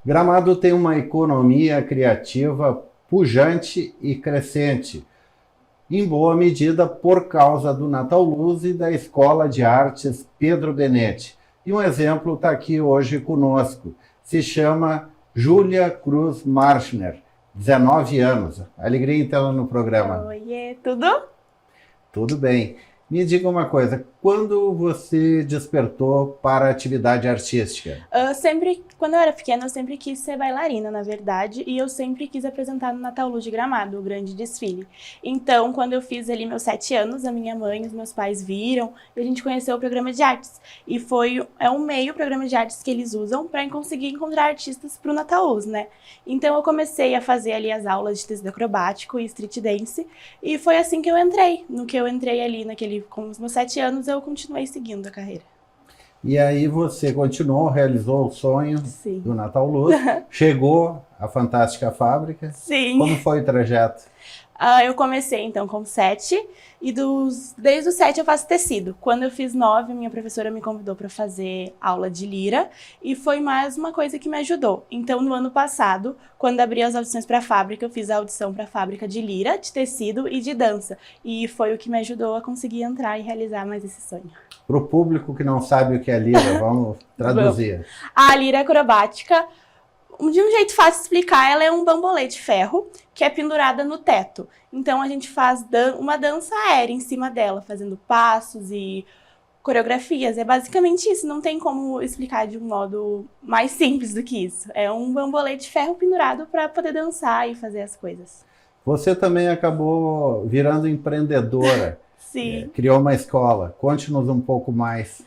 Gramado tem uma economia criativa pujante e crescente, em boa medida por causa do Natal Luz e da Escola de Artes Pedro Benetti. E um exemplo está aqui hoje conosco. Se chama Júlia Cruz Marschner, 19 anos. Alegria então no programa. Oiê, tudo? Tudo bem. Me diga uma coisa, quando você despertou para a atividade artística? Quando eu era pequena, eu sempre quis ser bailarina, na verdade, e eu sempre quis apresentar no Natal Luz de Gramado, o grande desfile. Então, quando eu fiz ali meus 7 anos, a minha mãe e os meus pais viram, e a gente conheceu o programa de artes. E é um meio, o programa de artes que eles usam para conseguir encontrar artistas para o Natal Luz, né? Então, eu comecei a fazer ali as aulas de tecido acrobático e street dance, e foi assim que eu entrei. No que eu entrei ali, com os meus 7 anos, eu continuei seguindo a carreira. E aí você continuou, realizou o sonho Sim. do Natal Luz, chegou à Fantástica Fábrica. Sim. Como foi o trajeto? Eu comecei então com 7 e desde os 7 eu faço tecido. Quando eu fiz 9, minha professora me convidou para fazer aula de lira e foi mais uma coisa que me ajudou. Então no ano passado, quando abri as audições para a fábrica, eu fiz a audição para a fábrica de lira, de tecido e de dança. E foi o que me ajudou a conseguir entrar e realizar mais esse sonho. Para o público que não sabe o que é lira, vamos traduzir. A lira acrobática, de um jeito fácil de explicar, ela é um bambolê de ferro que é pendurada no teto. Então a gente faz uma dança aérea em cima dela, fazendo passos e coreografias. É basicamente isso, não tem como explicar de um modo mais simples do que isso. É um bambolê de ferro pendurado para poder dançar e fazer as coisas. Você também acabou virando empreendedora. Sim. Criou uma escola. Conte-nos um pouco mais.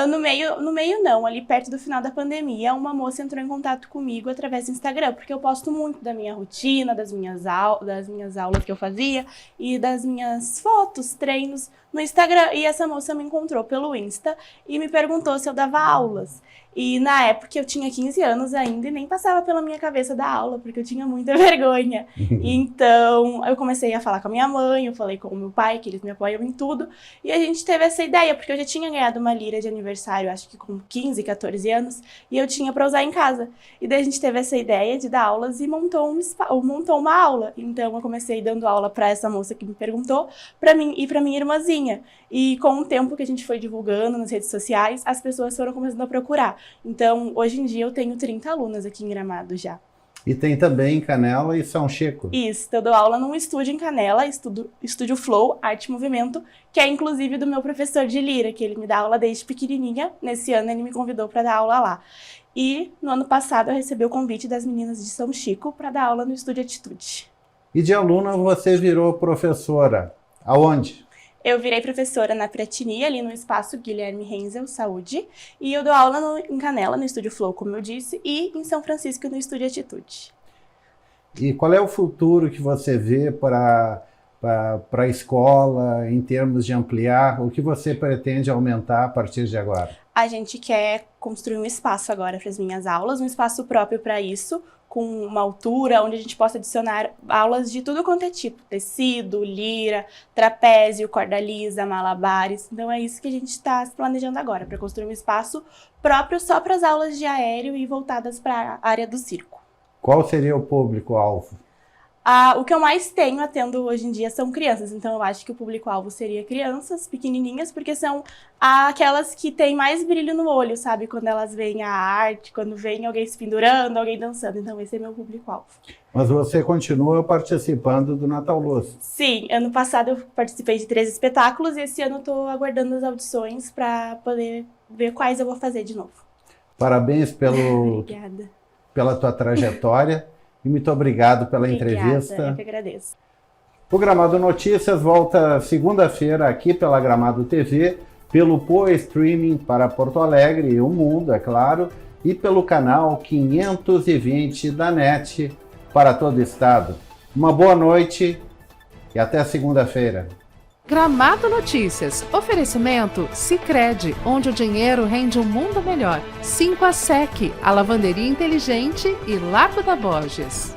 No meio não, ali perto do final da pandemia, uma moça entrou em contato comigo através do Instagram, porque eu posto muito da minha rotina, das minhas aulas que eu fazia e das minhas fotos, treinos no Instagram. E essa moça me encontrou pelo Insta e me perguntou se eu dava aulas. E na época eu tinha 15 anos ainda e nem passava pela minha cabeça dar aula, porque eu tinha muita vergonha. Então eu comecei a falar com a minha mãe, eu falei com o meu pai, que eles me apoiam em tudo. E a gente teve essa ideia, porque eu já tinha ganhado uma lira de aniversário, acho que com 15, 14 anos, e eu tinha para usar em casa. E daí a gente teve essa ideia de dar aulas e montou uma aula. Então eu comecei dando aula para essa moça que me perguntou, para mim e para minha irmãzinha. E com o tempo que a gente foi divulgando nas redes sociais, as pessoas foram começando a procurar. Então, hoje em dia, eu tenho 30 alunas aqui em Gramado já. E tem também em Canela e São Chico. Isso, eu dou aula num estúdio em Canela, Estúdio Flow, Arte e Movimento, que é inclusive do meu professor de lira, que ele me dá aula desde pequenininha. Nesse ano ele me convidou para dar aula lá. E no ano passado eu recebi o convite das meninas de São Chico para dar aula no Estúdio Atitude. E de aluna você virou professora. Aonde? Eu virei professora na Piratini, ali no espaço Guilherme Renzel Saúde, e eu dou aula em Canela, no Estúdio Flow, como eu disse, e em São Francisco, no Estúdio Atitude. E qual é o futuro que você vê para a escola, em termos de ampliar? O que você pretende aumentar a partir de agora? A gente quer construir um espaço agora para as minhas aulas, um espaço próprio para isso, com uma altura onde a gente possa adicionar aulas de tudo quanto é tipo, tecido, lira, trapézio, corda lisa, malabares. Então é isso que a gente está se planejando agora, para construir um espaço próprio só para as aulas de aéreo e voltadas para a área do circo. Qual seria o público-alvo? O que eu mais atendo hoje em dia são crianças, então eu acho que o público-alvo seria crianças pequenininhas, porque são aquelas que têm mais brilho no olho, sabe? Quando elas veem a arte, quando vem alguém se pendurando, alguém dançando, então esse é meu público-alvo. Mas você continua participando do Natal Luz? Sim, ano passado eu participei de 3 espetáculos e esse ano eu estou aguardando as audições para poder ver quais eu vou fazer de novo. Parabéns pela tua trajetória. E muito obrigado pela entrevista. Eu que agradeço. O Gramado Notícias volta segunda-feira aqui pela Gramado TV, pelo Poa Streaming para Porto Alegre e o mundo, é claro, e pelo canal 520 da NET para todo o estado. Uma boa noite e até segunda-feira. Gramado Notícias. Oferecimento Sicredi, onde o dinheiro rende um mundo melhor. 5 a SEC, a lavanderia inteligente e Largo da Borges.